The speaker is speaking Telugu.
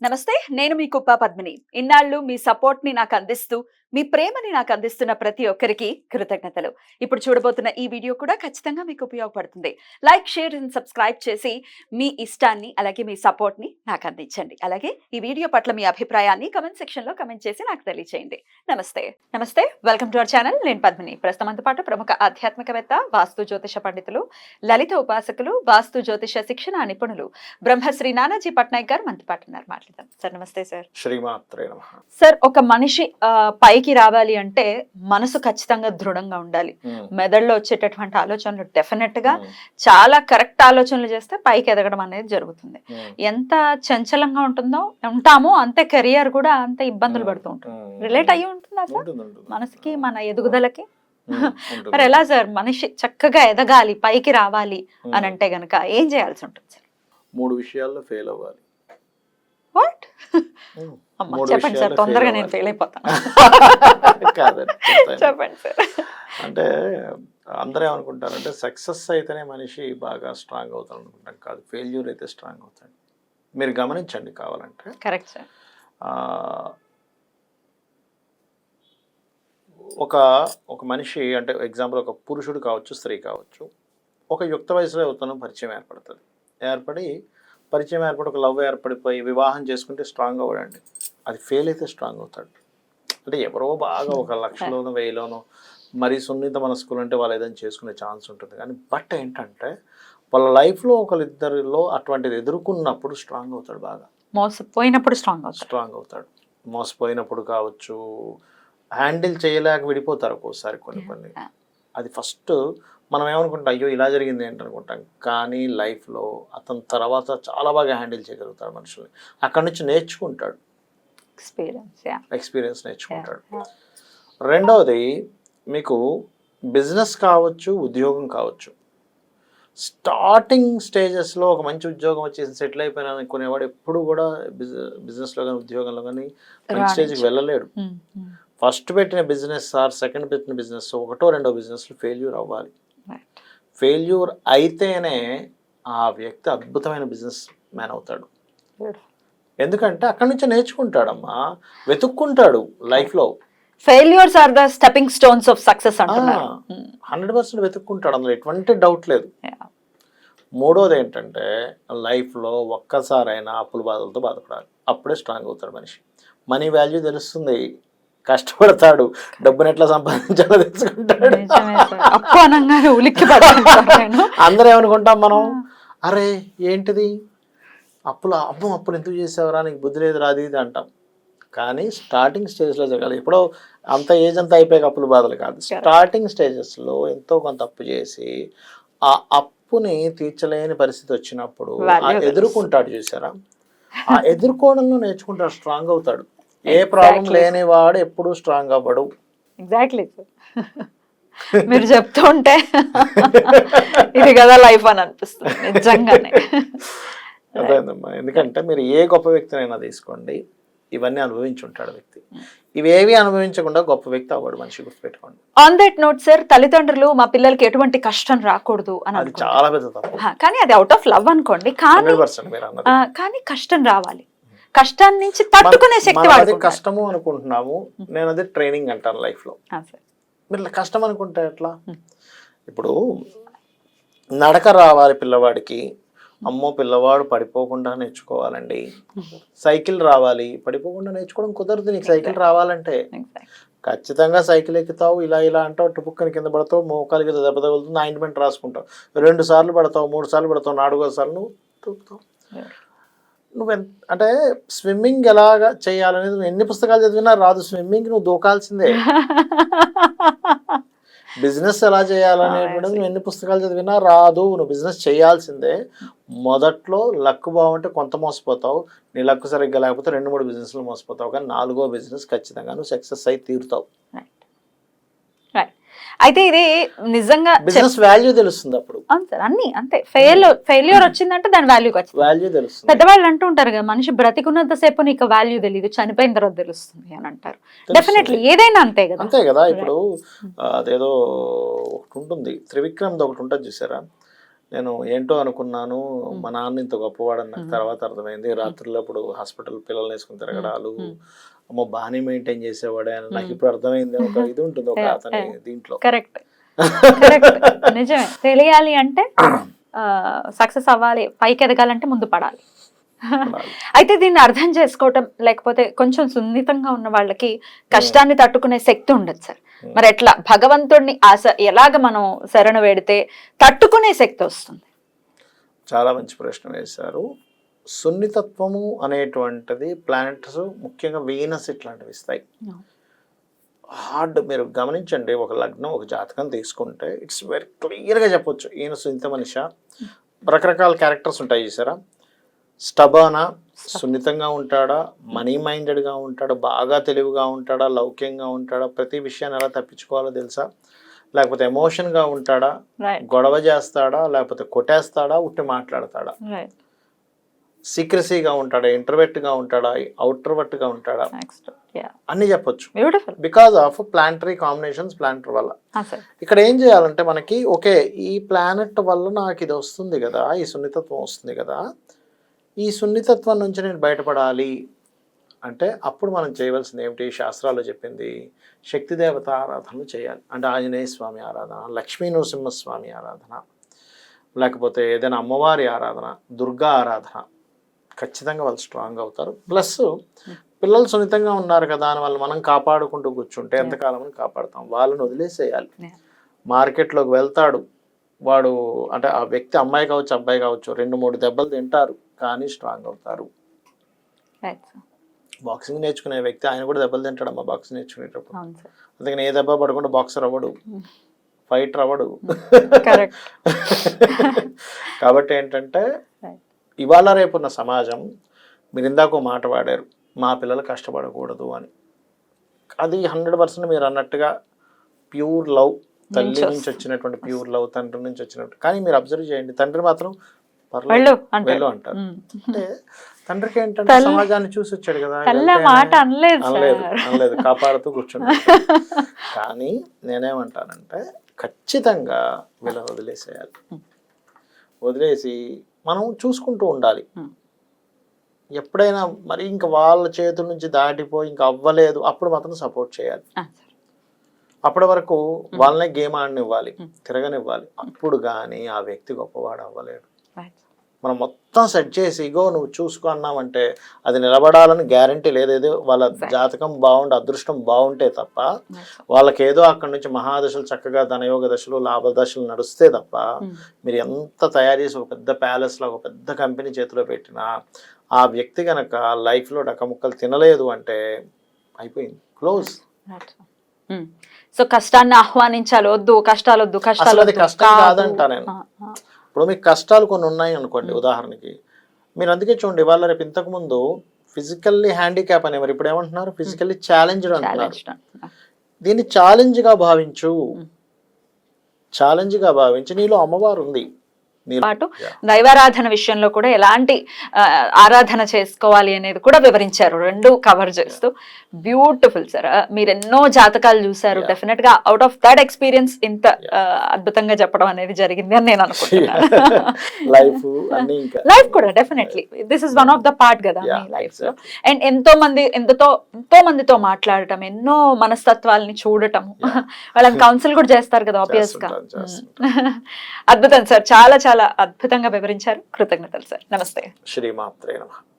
నమస్తే, నేను మీ కుప్ప పద్మిని. ఇన్నాళ్ళు మీ సపోర్ట్ ని నాకు అందిస్తూ, మీ ప్రేమని నాకు అందిస్తున్న ప్రతి ఒక్కరికి కృతజ్ఞతలు. ఇప్పుడు చూడబోతున్న ఈ వీడియో కూడా ఖచ్చితంగా మీకు ఉపయోగపడుతుంది. లైక్, షేర్ అండ్ సబ్స్క్రైబ్ చేసి మీ ఇష్టాన్ని అలాగే మీ సపోర్ట్ ని నాకు అందించండి. అలాగే ఈ వీడియో పట్ల మీ అభిప్రాయాన్ని కమెంట్ సెక్షన్ లో కమెంట్ చేసి నాకు తెలియజేయండి. నమస్తే, వెల్కమ్ టు అవర్ ఛానల్. నేను పద్మిని. ప్రస్తుతంతో పాటు ప్రముఖ ఆధ్యాత్మికవేత్త, వాస్తు జ్యోతిష పండితులు, లలిత ఉపాసకులు, వాస్తు జ్యోతిష శిక్షణ నిపుణులు బ్రహ్మశ్రీ నానాజీ పట్నాయక్ గారు మనతో పాటు ఉన్నారు. మాట్లాడదాం సార్. నమస్తే సార్. శ్రీమాత్రే నమః. సార్, ఒక మనిషి పైకి రావాలి అంటే మనసు ఖచ్చితంగా దృఢంగా ఉండాలి. మెదడులో వచ్చేటటువంటి ఆలోచనలు డెఫినెట్ గా చాలా కరెక్ట్ ఆలోచనలు చేస్తే పైకి ఎదగడం అనేది జరుగుతుంది. ఎంత చంచలంగా ఉంటామో అంతే కెరియర్ కూడా అంత ఇబ్బందులు పడుతూ ఉంటుంది. రిలేట్ అయ్యి ఉంటుందా సార్ మనసుకి, మన ఎదుగుదలకి? మరి ఎలా సార్ మనిషి చక్కగా ఎదగాలి, పైకి రావాలి అని అంటే గనక ఏం చేయాల్సి ఉంటుంది సార్? 3 విషయాల్లో ఫెయిల్ అవ్వాలి. వాట్? చెప్పండి సార్, తొందరగా నేను ఫెయిల్ అయిపోతాను. చెప్పండి సార్. అంటే అందరూ ఏమనుకుంటారంటే సక్సెస్ అయితేనే మనిషి బాగా స్ట్రాంగ్ అవుతాడు అనుకుంటాం. కాదు, ఫెయిల్యూర్ అయితే స్ట్రాంగ్ అవుతాడు. మీరు గమనించండి కావాలంటే. Correct sir. ఒక మనిషి అంటే ఎగ్జాంపుల్ ఒక పురుషుడు కావచ్చు, స్త్రీ కావచ్చు, ఒక యుక్త వయసులో అవుతాను పరిచయం ఏర్పడుతుంది. పరిచయం ఏర్పడి ఒక లవ్ ఏర్పడిపోయి వివాహం చేసుకుంటే స్ట్రాంగ్ అవ్వడండి. అది ఫెయిల్ అయితే స్ట్రాంగ్ అవుతాడు. అంటే ఎవరో బాగా ఒక 1,00,000లోనో 1,000లోనో మరీ సున్నిత మనస్కులు అంటే వాళ్ళు ఏదైనా చేసుకునే ఛాన్స్ ఉంటుంది. కానీ బట్ ఏంటంటే వాళ్ళ లైఫ్లో ఒకరిద్దరిలో అటువంటిది ఎదుర్కొన్నప్పుడు స్ట్రాంగ్ అవుతాడు. బాగా మోసపోయినప్పుడు స్ట్రాంగ్ అవుతాడు. మోసపోయినప్పుడు కావచ్చు, హ్యాండిల్ చేయలేక విడిపోతారు ఒక్కోసారి కొన్ని. అది ఫస్ట్ మనం ఏమనుకుంటాం, అయ్యో ఇలా జరిగింది ఏంటనుకుంటాం. కానీ లైఫ్లో అతని తర్వాత చాలా బాగా హ్యాండిల్ చేయగలుగుతాడు మనుషుల్ని. అక్కడి నుంచి నేర్చుకుంటాడు, ఎక్స్పీరియన్స్ నేర్చుకుంటాడు. రెండవది, మీకు బిజినెస్ కావచ్చు, ఉద్యోగం కావచ్చు, స్టార్టింగ్ స్టేజెస్లో ఒక మంచి ఉద్యోగం వచ్చేసి సెటిల్ అయిపోయినా అనుకునేవాడు ఎప్పుడు కూడా బిజినెస్లో కానీ ఉద్యోగంలో కానీ మంచి స్టేజ్కి వెళ్ళలేడు. ఫస్ట్ పెట్టిన బిజినెస్ ఆర్ సెకండ్ పెట్టిన బిజినెస్, ఒకటో రెండో బిజినెస్లో ఫెయిల్యూర్ అవ్వాలి. ఫెయిల్యూర్ అయితేనే ఆ వ్యక్తి అద్భుతమైన బిజినెస్ మ్యాన్ అవుతాడు. ఎందుకంటే అక్కడి నుంచి నేర్చుకుంటాడమ్మా, వెతుక్కుంటాడు లైఫ్లో. Failures are the stepping stones of success అంటున్నారు. 100% వెతుక్కుంటాడు, అందులో ఎటువంటి డౌట్ లేదు. మూడోది ఏంటంటే లైఫ్లో ఒక్కసారైనా అప్పుల బాధలతో బాధపడాలి. అప్పుడే స్ట్రాంగ్ అవుతాడు మనిషి. మనీ వాల్యూ తెలుస్తుంది, కష్టపడతాడు, డబ్బుని ఎట్లా సంపాదించాలో తెలుసుకుంటాడు. అందరూ ఏమనుకుంటాం మనం, అరే ఏంటిది అప్పులు ఎందుకు చేసావరా, నీకు బుద్ధి లేదు రాది ఇది అంటాం. కానీ స్టార్టింగ్ స్టేజ్లో జరగాలి. ఎప్పుడో అంత ఏజ్ అంతా అయిపోయాక అప్పులు బాధలు కాదు. స్టార్టింగ్ స్టేజెస్లో ఎంతో కొంత అప్పు చేసి ఆ అప్పుని తీర్చలేని పరిస్థితి వచ్చినప్పుడు ఎదుర్కొంటాడు. చూసారా, ఆ ఎదుర్కోవడంలో నేర్చుకుంటాడు, స్ట్రాంగ్ అవుతాడు. ఏ ప్రాబ్లం లేని వాడు ఎప్పుడు స్ట్రాంగ్ అవ్వడు. Exactly sir. మీరు చెప్తూ ఉంటే ఇది కదా లైఫ్ అని అనిపిస్తుంది నిజంగానే. అదేనమ్మా, ఎందుకంటే మీరు ఏ గొప్ప వ్యక్తినైనా తీసుకోండి, ఇవన్నీ అనుభవించుంటాడు వ్యక్తి. ఇవేవి అనుభవించకుండా గొప్ప వ్యక్తి అవ్వడు మనిషి, గుర్తుపెట్టుకోండి. ఆన్ దట్ నోట్ సార్, తల్లిదండ్రులు మా పిల్లలకి ఎటువంటి కష్టం రాకూడదు అని అది చాలా పెద్ద తప్పు. కానీ అది అవుట్ ఆఫ్ లవ్ అనుకోండి. కానీ కష్టం రావాలి, కష్టాన్ని నుంచి తట్టుకునే శక్తి. అది కష్టము అనుకుంటున్నాము, నేను అది ట్రైనింగ్ అంటాను లైఫ్లో. మీరు కష్టం అనుకుంటే ఎట్లా? ఇప్పుడు నడక రావాలి పిల్లవాడికి, అమ్మో పిల్లవాడు పడిపోకుండా నేర్చుకోవాలండి. సైకిల్ రావాలి, పడిపోకుండా నేర్చుకోవడం కుదరదు. నీకు సైకిల్ రావాలంటే ఖచ్చితంగా సైకిల్ ఎక్కుతావు, ఇలా అంటావు, టుపుక్కని కింద పడతావు, మోకాలు కింద దెబ్బ తగులుతుంది, ఆయింట్మెంట్ రాసుకుంటావు, 2 సార్లు పడతావు, 3 సార్లు పడతావు, 4వ సార్లు నువ్వు తూకుతావు. అంటే స్విమ్మింగ్ ఎలాగా చేయాలనేది నువ్వు ఎన్ని పుస్తకాలు చదివినా రాదు. స్విమ్మింగ్ నువ్వు దూకాల్సిందే. బిజినెస్ ఎలా చేయాలనేటువంటిది నువ్వు ఎన్ని పుస్తకాలు చదివినా రాదు. నువ్వు బిజినెస్ చేయాల్సిందే. మొదట్లో లక్ బాగుంటే కొంత మోసపోతావు, నీ లక్ సరిగ్గా లేకపోతే 2-3 బిజినెస్లు మోసపోతావు. కానీ 4వ బిజినెస్ ఖచ్చితంగా నువ్వు సక్సెస్ అయి తీరుతావు. అయితే ఇది నిజంగా బిజినెస్ వాల్యూ తెలుస్తుంది అప్పుడు. అన్ని అంతే. ఫెయిల్యూర్ వచ్చిందంటే దాని వాల్యూ తెలుస్తుంది. పెద్దవాళ్ళు అంటూ ఉంటారు కదా, మనిషి బ్రతికున్నంత సేపు నీకు వాల్యూ తెలియదు, చనిపోయిన తర్వాత తెలుస్తుంది అని అంటారు. డెఫినెట్లీ ఏదైనా అంతే కదా. ఇప్పుడు అదేదో ఒకటి ఉంటుంది, త్రివిక్రమ్ ఒకటి ఉంటుంది చూసారా, నేను ఏంటో అనుకున్నాను, మా నాన్న ఇంత గొప్పవాడని నాకు తర్వాత అర్థమైంది. రాత్రులప్పుడు హాస్పిటల్ పిల్లల్ని వేసుకుని తిరగడాలు, అమ్మో బాగానే మెయింటైన్ చేసేవాడే అని నాకు ఇప్పుడు అర్థమైంది. ఒక ఇది ఉంటుంది ఒక అతని దీంట్లో. కరెక్ట్ నిజమే. తెలియాలి అంటే సక్సెస్ అవ్వాలి, పైకి ఎదగాలంటే ముందు పడాలి. అయితే దీన్ని అర్థం చేసుకోవటం, లేకపోతే కొంచెం సున్నితంగా ఉన్న వాళ్ళకి కష్టాన్ని తట్టుకునే శక్తి ఉండదు సార్. మరి ఎట్లా భగవంతుడిని ఎలాగ మనం శరణు వేడితే తట్టుకునే శక్తి వస్తుంది? చాలా మంచి ప్రశ్న వేశారు. సున్నితత్వము అనేటువంటిది ప్లానెట్స్, ముఖ్యంగా వీనస్ ఇట్లాంటివి ఇస్తాయి. హార్డ్ మీరు గమనించండి, ఒక లగ్నం ఒక జాతకం తీసుకుంటే ఇట్స్ వెరీ క్లియర్గా చెప్పొచ్చు ఈయన సున్నిత మనిషి. రకరకాల క్యారెక్టర్స్ ఉంటాయి చూసారా. స్టబర్నా, సున్నితంగా ఉంటాడా, మనీ మైండెడ్గా ఉంటాడా, బాగా తెలివిగా ఉంటాడా, లౌక్యంగా ఉంటాడా, ప్రతి విషయాన్ని ఎలా తప్పించుకోవాలో తెలుసా, లేకపోతే ఎమోషన్గా ఉంటాడా, గొడవ చేస్తాడా, లేకపోతే కొట్టేస్తాడా, ఉట్టి మాట్లాడతాడా, సీక్రసీగా ఉంటాడా, ఇంట్రవర్ట్గా ఉంటాడా, అవుట్రవర్ట్గా ఉంటాడా, అన్ని చెప్పొచ్చు because of planetary combinations. Planet వల్ల ఇక్కడ ఏం చేయాలంటే మనకి ఓకే ఈ ప్లానెట్ వల్ల నాకు ఇది వస్తుంది కదా, ఈ సున్నితత్వం వస్తుంది కదా, ఈ సున్నితత్వం నుంచి నేను బయటపడాలి అంటే అప్పుడు మనం చేయవలసింది ఏమిటి? శాస్త్రాల్లో చెప్పింది శక్తి దేవత ఆరాధనలు చేయాలి. అంటే ఆంజనేయ స్వామి ఆరాధన, లక్ష్మీ నరసింహస్వామి ఆరాధన, లేకపోతే ఏదైనా అమ్మవారి ఆరాధన, దుర్గా ఆరాధన. ఖచ్చితంగా వాళ్ళు స్ట్రాంగ్ అవుతారు. ప్లస్ పిల్లలు సున్నితంగా ఉన్నారు కదా అని వాళ్ళు మనం కాపాడుకుంటూ కూర్చుంటే ఎంతకాలం కాపాడుతాం? వాళ్ళని వదిలేసేయాలి. మార్కెట్లోకి వెళ్తాడు వాడు, అంటే ఆ వ్యక్తి అమ్మాయి కావచ్చు అబ్బాయి కావచ్చు, 2-3 దెబ్బలు తింటారు కానీ స్ట్రాంగ్ అవుతారు. బాక్సింగ్ నేర్చుకునే వ్యక్తి ఆయన కూడా దెబ్బలు తింటాడమ్మా బాక్సింగ్ నేర్చుకునేటప్పుడు. అందుకని ఏ దెబ్బ పడకుండా బాక్సర్ అవ్వడు, ఫైటర్ అవ్వడు. కాబట్టి ఏంటంటే ఇవాళ రేపున్న సమాజం, మీరు ఇందాక మాట వాడారు మా పిల్లలు కష్టపడకూడదు అని. అది 100% మీరు అన్నట్టుగా ప్యూర్ లవ్, తల్లి నుంచి వచ్చినటువంటి ప్యూర్ లవ్, తండ్రి నుంచి వచ్చినట్టు. కానీ మీరు అబ్జర్వ్ చేయండి, తండ్రి మాత్రం వెళ్ళు అంటారు. అంటే తండ్రికి ఏంటంటే సమాజాన్ని చూసి వచ్చాడు కదా, అనలేదు, కాపాడుతూ కూర్చున్నాడు. కానీ నేనేమంటానంటే ఖచ్చితంగా వీళ్ళని వదిలేసేయాలి. వదిలేసి మనం చూసుకుంటూ ఉండాలి. ఎప్పుడైనా మరి ఇంకా వాళ్ళ చేతుల నుంచి దాటిపోయి ఇంకా అవ్వలేదు అప్పుడు మాత్రం సపోర్ట్ చేయాలి. అప్పటి వరకు వాళ్ళనే గేమ్ ఆడనివ్వాలి, తిరగనివ్వాలి. అప్పుడు కానీ ఆ వ్యక్తి గొప్పవాడు అవ్వలేడు. మనం మొత్తం సెట్ చేసి ఇగో నువ్వు చూసుకో అన్నామంటే అది నిలబడాలని గ్యారంటీ లేదేదో. వాళ్ళ జాతకం బాగుండి అదృష్టం బాగుంటే తప్ప, వాళ్ళకేదో అక్కడి నుంచి మహాదశలు చక్కగా ధనయోగ దశలు లాభ దశలు నడుస్తే తప్ప, మీరు ఎంత తయారు చేసి ఒక పెద్ద ప్యాలెస్లో ఒక పెద్ద కంపెనీ చేతిలో పెట్టినా ఆ వ్యక్తి కనుక లైఫ్లో డక్కముక్కలు తినలేదు అంటే అయిపోయింది, క్లోజ్. సో కష్టాన్ని ఆహ్వానించాలి, వద్దు కష్టాలు వద్దు, కష్టాలు అది కష్టం కాదంటా నేను. ఇప్పుడు మీకు కష్టాలు కొన్ని ఉన్నాయి అనుకోండి ఉదాహరణకి, మీరు అందుకే చూడండి ఇవాళ రేపు ఇంతకు ముందు ఫిజికల్లీ హ్యాండిక్యాప్ అనేవారు, ఇప్పుడు ఏమంటున్నారు ఫిజికల్లీ ఛాలెంజ్డ్ అంటున్నారు. దీన్ని ఛాలెంజ్గా భావించు, ఛాలెంజ్గా భావించి నీలో అమ్మవారు ఉంది. పాటు దైవారాధన విషయంలో కూడా ఎలాంటి ఆరాధన చేసుకోవాలి అనేది కూడా వివరించారు, రెండు కవర్ చేస్తూ. Beautiful sir. మీరు ఎన్నో జాతకాలు చూసారు, డెఫినెట్ గా అవుట్ ఆఫ్ దట్ ఎక్స్పీరియన్స్ ఇంత అద్భుతంగా చెప్పడం అనేది జరిగింది అని నేను అనుకుంటున్నాను. లైఫ్ కూడా definitely this is one of the part కదా మీ లైఫ్ లో. అండ్ ఎంతో మందితో మాట్లాడటం, ఎన్నో మనస్తత్వాలని చూడటం, వాళ్ళని కౌన్సిల్ కూడా చేస్తారు కదా ఆబ్వియస్ గా. అద్భుతం సార్, చాలా చాలా అద్భుతంగా వివరించారు. కృతజ్ఞతలు సార్. నమస్తే. శ్రీమాత్రే నమః.